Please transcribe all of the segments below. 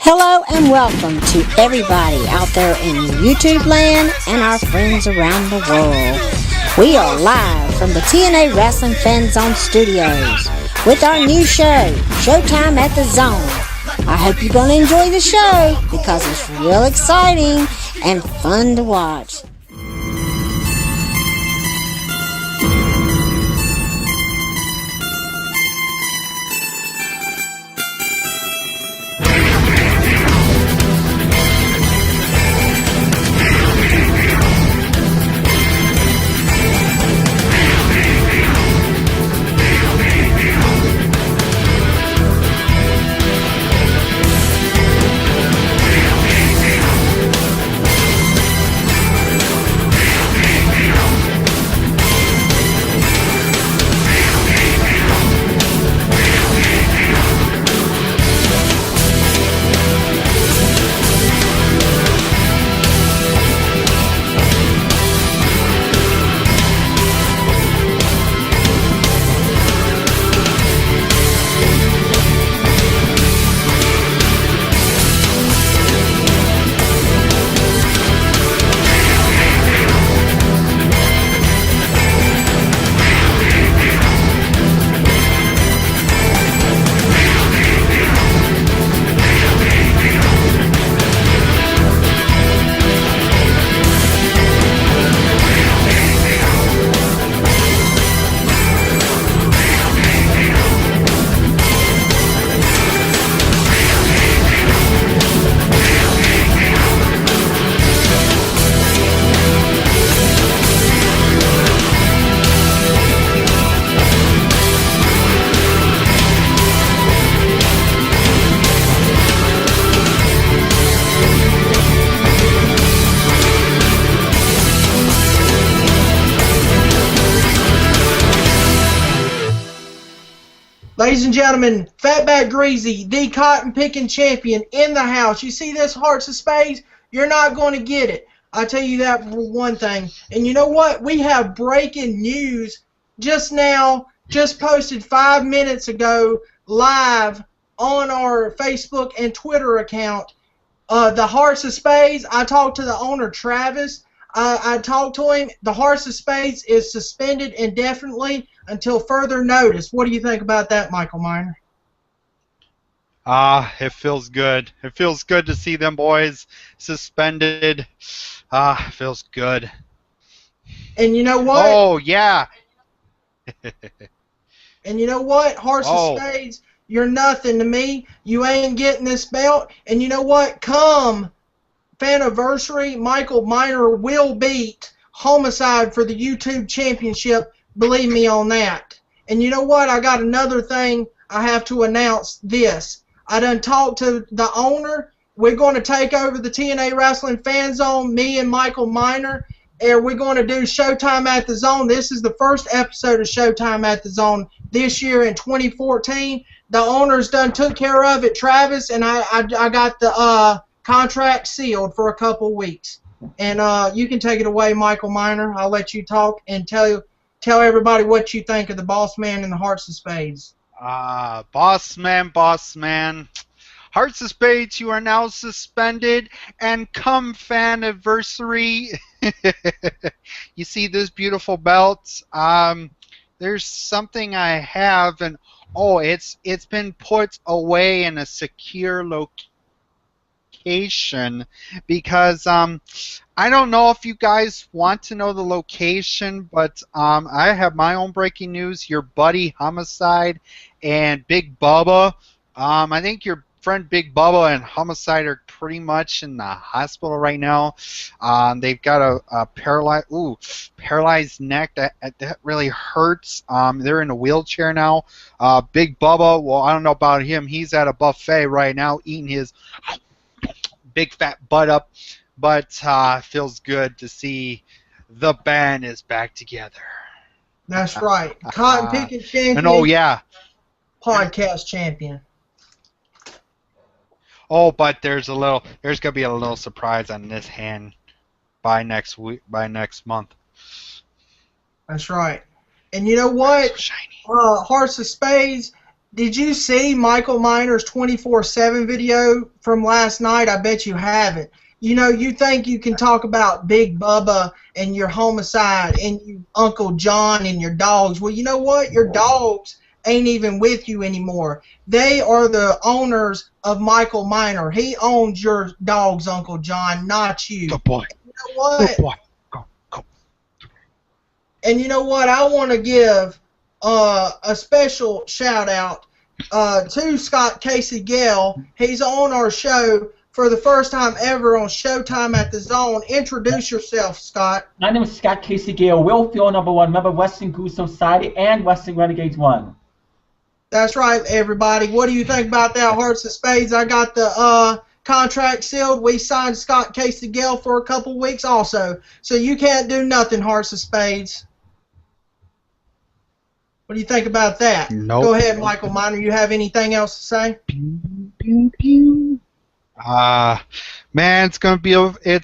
Hello and welcome to everybody out there in YouTube land and our friends around the world. We are live from the TNA Wrestling Fan Zone Studios with our new show, Showtime at the Zone. I hope you're going to enjoy the show because it's real exciting and fun to watch. Ladies and gentlemen, Fatback Greasy, the cotton-picking champion in the house. You see this Hearts of Spades? You're not going to get it. I tell you that for one thing. And you know what? We have breaking news just now, just posted 5 minutes ago, live on our Facebook and Twitter account. The Hearts of Spades, I talked to the owner, Travis. I talked to him. The Hearts of Spades is suspended indefinitely until further notice. What do you think about that, Michael Miner? It feels good. It feels good to see them boys suspended. It feels good. And you know what? Oh, yeah. And you know what? Hearts of Spades, you're nothing to me. You ain't getting this belt. And you know what? Come Fanniversary, Michael Miner will beat Homicide for the YouTube Championship. Believe me on that. And you know what? I got another thing I have to announce this. I done talked to the owner. We're going to take over the TNA Wrestling Fan Zone, me and Michael Miner, and we're going to do Showtime at the Zone. This is the first episode of Showtime at the Zone this year in 2014. The owners done took care of it, Travis, and I got the contract sealed for a couple weeks. And you can take it away, Michael Miner. I'll let you talk and tell everybody what you think of the Boss Man and the Hearts of Spades. Boss Man. Hearts of Spades, you are now suspended, and come Fanniversary, you see this beautiful belt. There's something I have, and it's been put away in a secure location because I don't know if you guys want to know the location, but I have my own breaking news. Your buddy Homicide and Big Bubba, I think your friend Big Bubba and Homicide are pretty much in the hospital right now. They've got a paralyzed neck that really hurts. They're in a wheelchair now. Big Bubba, well, I don't know about him. He's at a buffet right now eating his big fat butt up. But feels good to see the band is back together. That's right. Cotton picking champion. And Podcast champion. Oh, but there's gonna be a little surprise on this hand by next month. That's right. And you know what? So shiny. Hearts of Spades, Did you see Michael Miner's 24/7 video from last night? I bet you haven't. You know, you think you can talk about Big Bubba and your Homicide and you Uncle John and your dogs. Well, you know what? Your dogs ain't even with you anymore. They are the owners of Michael Miner. He owns your dogs, Uncle John, not you. Good boy. You know what? Good boy. Go. And you know what? I want to give a special shout out to Scott Casey Gale. He's on our show for the first time ever on Showtime at the Zone. Introduce yourself, Scott. My name is Scott Casey Gale, WillFerrellnumberone, member of Wrestling Guru Society and Wrestling Renegades 1. That's right, everybody. What do you think about that, Hearts of Spades? I got the contract sealed. We signed Scott Casey Gale for a couple weeks also. So you can't do nothing, Hearts of Spades. What do you think about that? Nope. Go ahead, Michael Miner. You have anything else to say? Man, it's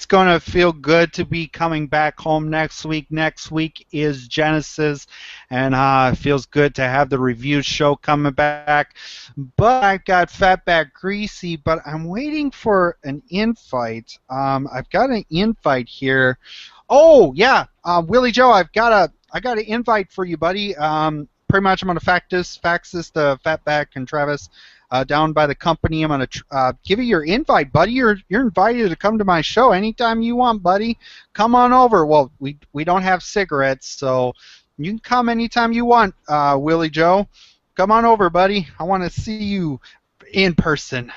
gonna feel good to be coming back home next week. Next week is Genisis, and it feels good to have the review show coming back. But I've got Fatback Greasy, but I'm waiting for an invite. I've got an invite here. Oh yeah, Willie Jo, I got an invite for you, buddy. Pretty much I'm gonna fax this to Fatback and Travis. Down by the company. I'm going to give you your invite, buddy. You're invited to come to my show anytime you want, buddy. Come on over. Well, we don't have cigarettes, so you can come anytime you want, Willie Jo. Come on over, buddy. I want to see you in person.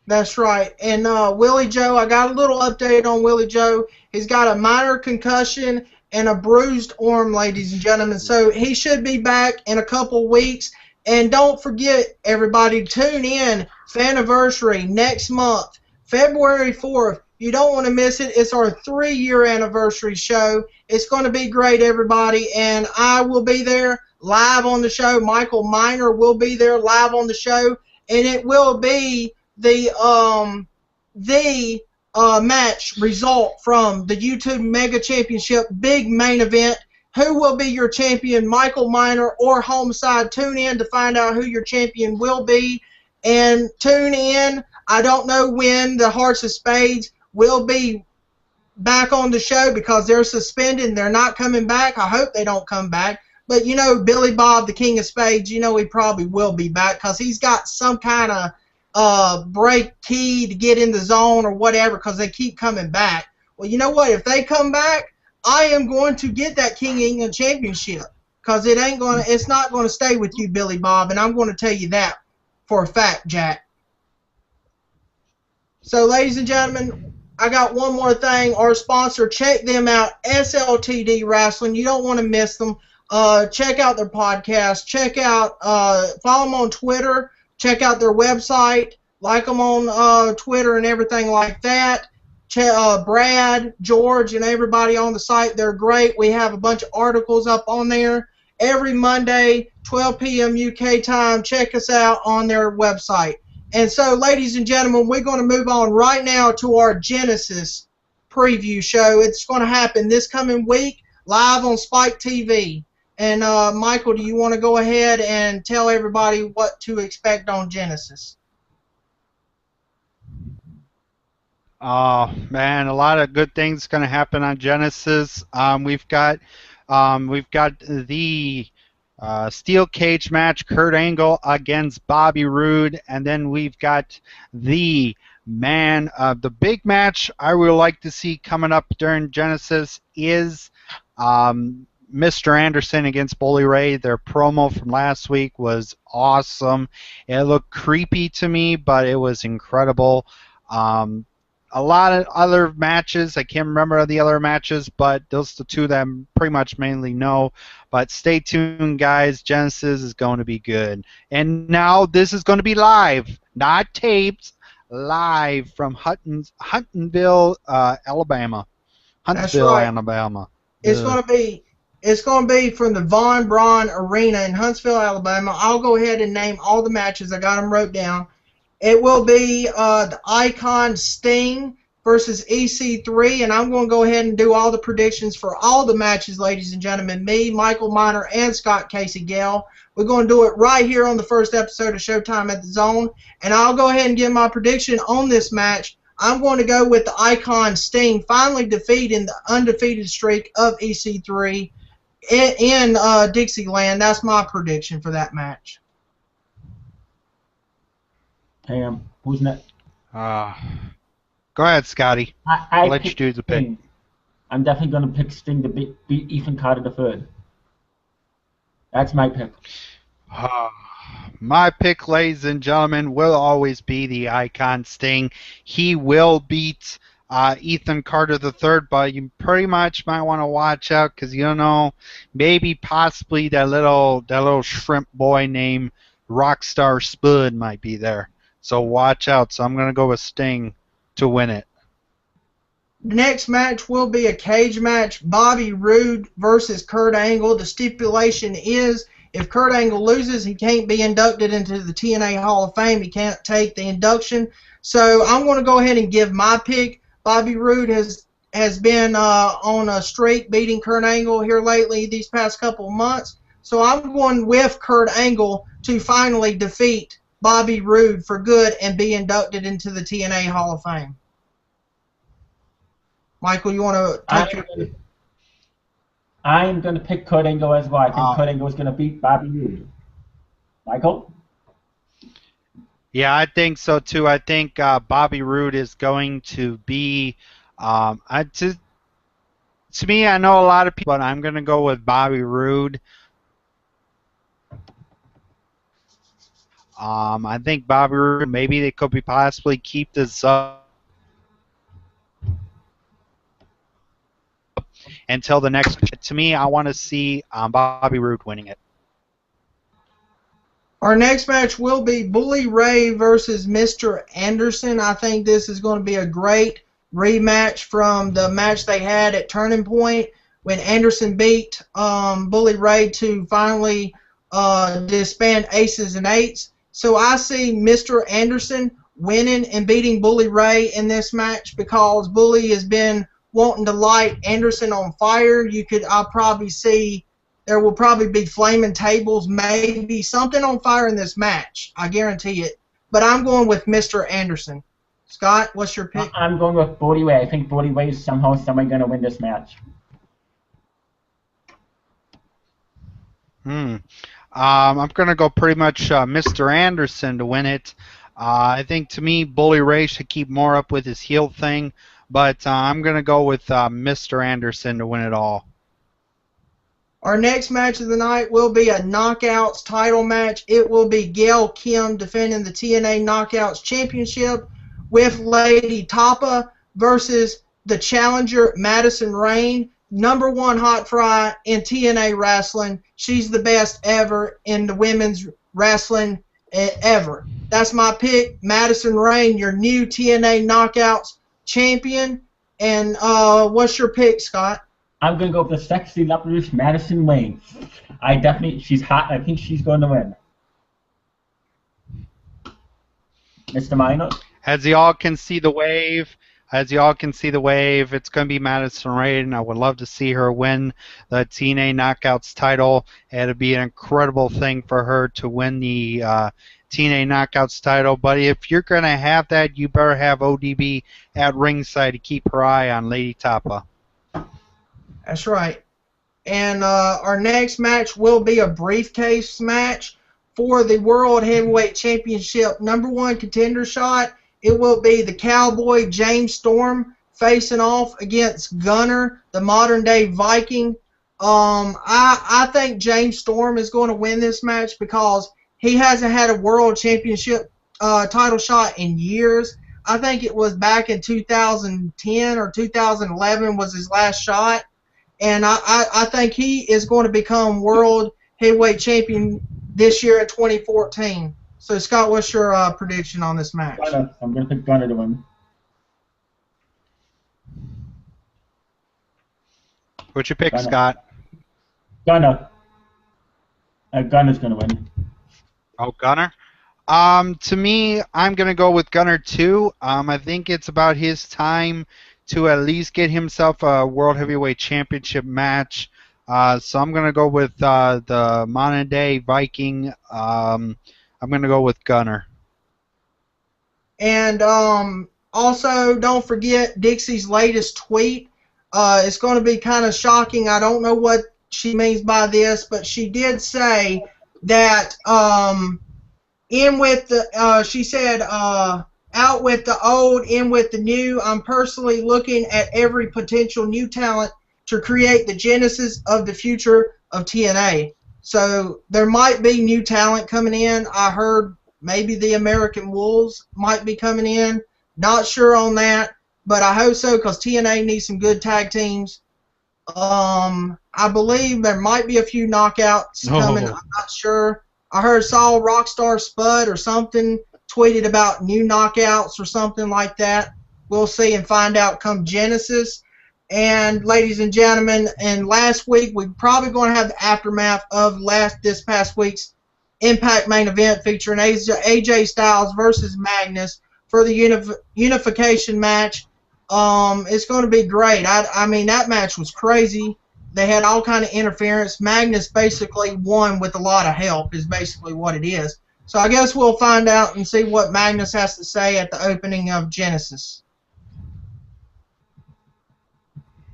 That's right. And Willie Jo, I got a little update on Willie Jo. He's got a minor concussion and a bruised arm, ladies and gentlemen. So he should be back in a couple weeks. And don't forget, everybody, tune in Fanniversary next month, February 4th. You don't want to miss it. It's our 3-year anniversary show. It's going to be great, everybody, and I will be there live on the show. Michael Miner will be there live on the show, and it will be the match result from the YouTube Mega Championship big main event. Who will be your champion, Michael Miner or Homicide? Tune in to find out who your champion will be. And tune in. I don't know when the Hearts of Spades will be back on the show because they're suspended and they're not coming back. I hope they don't come back. But, you know, Billy Bob, the King of Spades, you know he probably will be back because he's got some kind of break key to get in the zone or whatever because they keep coming back. Well, you know what? If they come back, I am going to get that King of England championship because it's not going to stay with you, Billy Bob, and I'm going to tell you that for a fact, Jack. So, ladies and gentlemen, I got one more thing. Our sponsor, check them out, SLTD Wrestling. You don't want to miss them. Check out their podcast. Check out, follow them on Twitter. Check out their website. Like them on Twitter and everything like that. Brad, George, and everybody on the site, they're great. We have a bunch of articles up on there every Monday, 12 p.m. UK time. Check us out on their website. And so, ladies and gentlemen, we're going to move on right now to our Genesis preview show. It's going to happen this coming week live on Spike TV. And, Michael, do you want to go ahead and tell everybody what to expect on Genesis? Oh man, a lot of good things going to happen on Genesis. We've got the steel cage match, Kurt Angle against Bobby Roode, and then we've got the big match I would like to see coming up during Genesis is Mr. Anderson against Bully Ray. Their promo from last week was awesome. It looked creepy to me, but it was incredible. A lot of other matches, I can't remember the other matches, but those are the two that I pretty much mainly know. But stay tuned, guys. Genesis is going to be good. And now this is going to be live, not taped, live from Huntsville, Alabama. Huntsville, right. Alabama. It's going to be from the Von Braun Arena in Huntsville, Alabama. I'll go ahead and name all the matches. I got them wrote down. It will be the Icon Sting versus EC3, and I'm going to go ahead and do all the predictions for all the matches, ladies and gentlemen. Me, Michael Miner, and Scott Casey Gale. We're going to do it right here on the first episode of Showtime at the Zone, and I'll go ahead and give my prediction on this match. I'm going to go with the Icon Sting finally defeating the undefeated streak of EC3 in Dixieland. That's my prediction for that match. Who's next? Go ahead, Scotty. I'll let you do the pick. I'm definitely going to pick Sting to beat Ethan Carter III. That's my pick. My pick, ladies and gentlemen, will always be the Icon Sting. He will beat Ethan Carter III, but you pretty much might want to watch out because, you know, maybe possibly that little shrimp boy named Rockstar Spud might be there. So watch out. So I'm going to go with Sting to win it. The next match will be a cage match, Bobby Roode versus Kurt Angle. The stipulation is if Kurt Angle loses, he can't be inducted into the TNA Hall of Fame. He can't take the induction. So I'm going to go ahead and give my pick. Bobby Roode has been on a streak beating Kurt Angle here lately these past couple of months. So I'm going with Kurt Angle to finally defeat Bobby Roode for good and be inducted into the TNA Hall of Fame. Michael, you want to take your pick? I'm going to pick Kurt Angle as well. I think Kurt Angle is going to beat Bobby Roode. Michael? Yeah, I think so too. I think Bobby Roode is going to be. To me, I know a lot of people, but I'm going to go with Bobby Roode. I think Bobby Roode, maybe they could possibly keep this up until the next. To me, I want to see Bobby Roode winning it. Our next match will be Bully Ray versus Mr. Anderson. I think this is going to be a great rematch from the match they had at Turning Point when Anderson beat Bully Ray to finally disband Aces and Eights. So I see Mr. Anderson winning and beating Bully Ray in this match because Bully has been wanting to light Anderson on fire. I'll probably see there will probably be flaming tables, maybe something on fire in this match. I guarantee it. But I'm going with Mr. Anderson. Scott, what's your pick? I'm going with Bully Ray. I think Bully Ray is somehow going to win this match. I'm going to go pretty much Mr. Anderson to win it. I think, to me, Bully Ray should keep more up with his heel thing, but I'm going to go with Mr. Anderson to win it all. Our next match of the night will be a Knockouts title match. It will be Gail Kim defending the TNA Knockouts Championship with Lady Tapa versus the challenger Madison Rayne. #1 hot fry in TNA wrestling. She's the best ever in the women's wrestling ever. That's my pick. Madison Rayne, your new TNA Knockouts champion. And what's your pick, Scott? I'm going to go with the sexy leopardess Madison Rayne. She's hot. I think she's going to win. Mr. Minor? As y'all can see the wave, it's going to be Madison Rayne. I would love to see her win the TNA Knockouts title. It'd be an incredible thing for her to win the TNA Knockouts title. But if you're going to have that, you better have ODB at ringside to keep her eye on Lady Tapa. That's right. And our next match will be a briefcase match for the World Heavyweight Championship #1 contender shot. It will be the Cowboy James Storm facing off against Gunner, the modern-day Viking. I think James Storm is going to win this match because he hasn't had a World Championship title shot in years. I think it was back in 2010 or 2011 was his last shot. And I think he is going to become World Heavyweight Champion this year in 2014. So, Scott, what's your prediction on this match? Gunner. I'm going to pick Gunner to win. What's your pick, Gunner. Scott? Gunner. Gunner's going to win. Oh, Gunner? To me, I'm gonna go with Gunner too. I think it's about his time to at least get himself a World Heavyweight Championship match. So I'm gonna go with the modern day Viking. I'm gonna go with Gunner. And also, don't forget Dixie's latest tweet. It's going to be kind of shocking. I don't know what she means by this, but she did say that in with the, she said, out with the old, in with the new. I'm personally looking at every potential new talent to create the genesis of the future of TNA. So there might be new talent coming in. I heard maybe the American Wolves might be coming in. Not sure on that, but I hope so because TNA needs some good tag teams. I believe there might be a few knockouts coming. I'm not sure. I heard saw Rockstar Spud or something tweeted about new knockouts or something like that. We'll see and find out come Genesis. And ladies and gentlemen, and last week we're probably going to have the aftermath of this past week's Impact main event featuring AJ Styles versus Magnus for the unification match. It's going to be great. I mean, that match was crazy. They had all kind of interference. Magnus basically won with a lot of help is basically what it is. So I guess we'll find out and see what Magnus has to say at the opening of Genesis.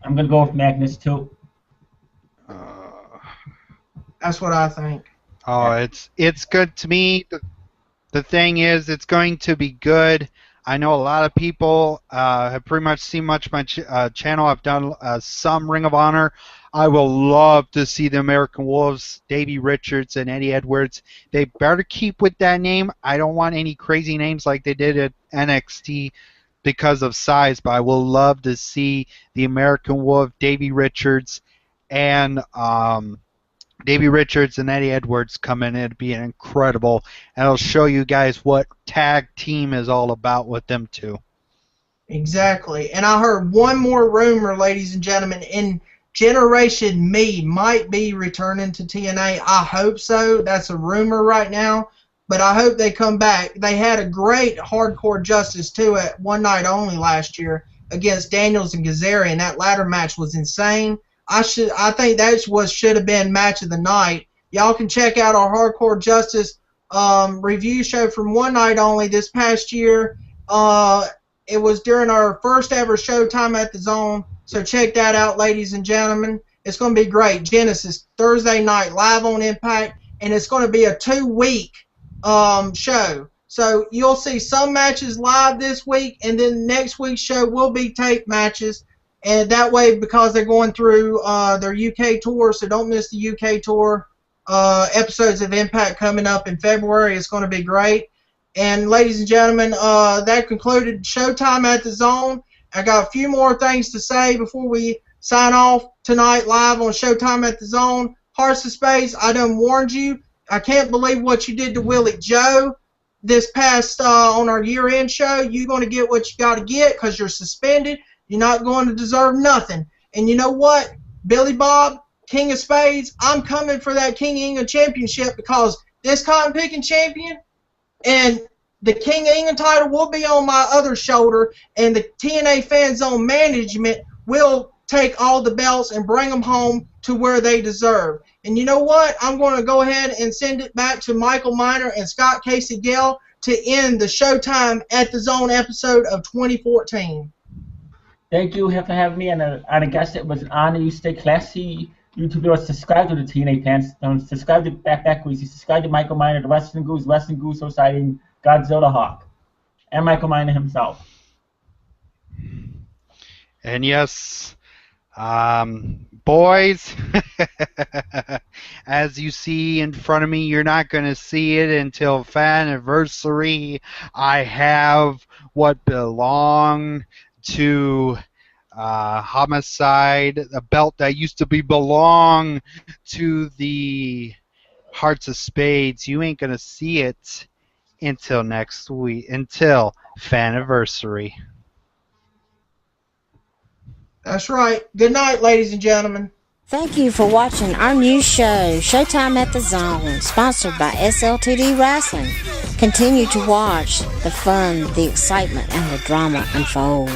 I'm going to go with Magnus, too. That's what I think. Oh, it's good to me. The thing is, it's going to be good. I know a lot of people have pretty much seen my channel. I've done some Ring of Honor. I will love to see the American Wolves, Davey Richards and Eddie Edwards. They better keep with that name. I don't want any crazy names like they did at NXT because of size, but I will love to see the American Wolf, Davey Richards, and Eddie Edwards come in. It'd be incredible, and it'll show you guys what tag team is all about with them two. Exactly. And I heard one more rumor, ladies and gentlemen, in Generation Me might be returning to TNA. I hope so. That's a rumor right now, but I hope they come back. They had a great Hardcore Justice too at One Night Only last year against Daniels and Kazarian. That ladder match was insane. I think that should have been match of the night. Y'all can check out our Hardcore Justice review show from One Night Only this past year. It was during our first ever Showtime at the Zone, so check that out, ladies and gentlemen. It's going to be great. Genesis Thursday night live on Impact, and it's going to be a 2-week show. So you'll see some matches live this week, and then next week's show will be taped matches. And that way, because they're going through their UK tour, so don't miss the UK tour episodes of Impact coming up in February. It's going to be great. And ladies and gentlemen, that concluded Showtime at the Zone. I got a few more things to say before we sign off tonight live on Showtime at the Zone. Hearts of Spades, I done warned you. I can't believe what you did to Willie Jo this past on our year-end show. You're going to get what you got to get because you're suspended. You're not going to deserve nothing. And you know what? Billy Bob, King of Spades, I'm coming for that King of England championship because this cotton-picking champion and the King of England title will be on my other shoulder, and the TNA Fan Zone management will take all the belts and bring them home to where they deserve. And you know what? I'm going to go ahead and send it back to Michael Miner and Scott Casey Gale to end the Showtime at the Zone episode of 2014. Thank you for having me, and I guess it was an honor. You stay classy. YouTube viewers, subscribe to the TNA fans. Subscribe to Fatback Greasy. Subscribe to Michael Miner, the Wrestling Goose Society, and Godzilla Hawk, and Michael Miner himself. And yes, boys, as you see in front of me, you're not going to see it until Fanniversary. I have what belonged to Homicide, a belt that used to belong to the Hearts of Spades. You ain't going to see it until next week, until Fanniversary. That's right. Good night, ladies and gentlemen. Thank you for watching our new show, Showtime at the Zone, sponsored by SLTD Wrestling. Continue to watch the fun, the excitement, and the drama unfold.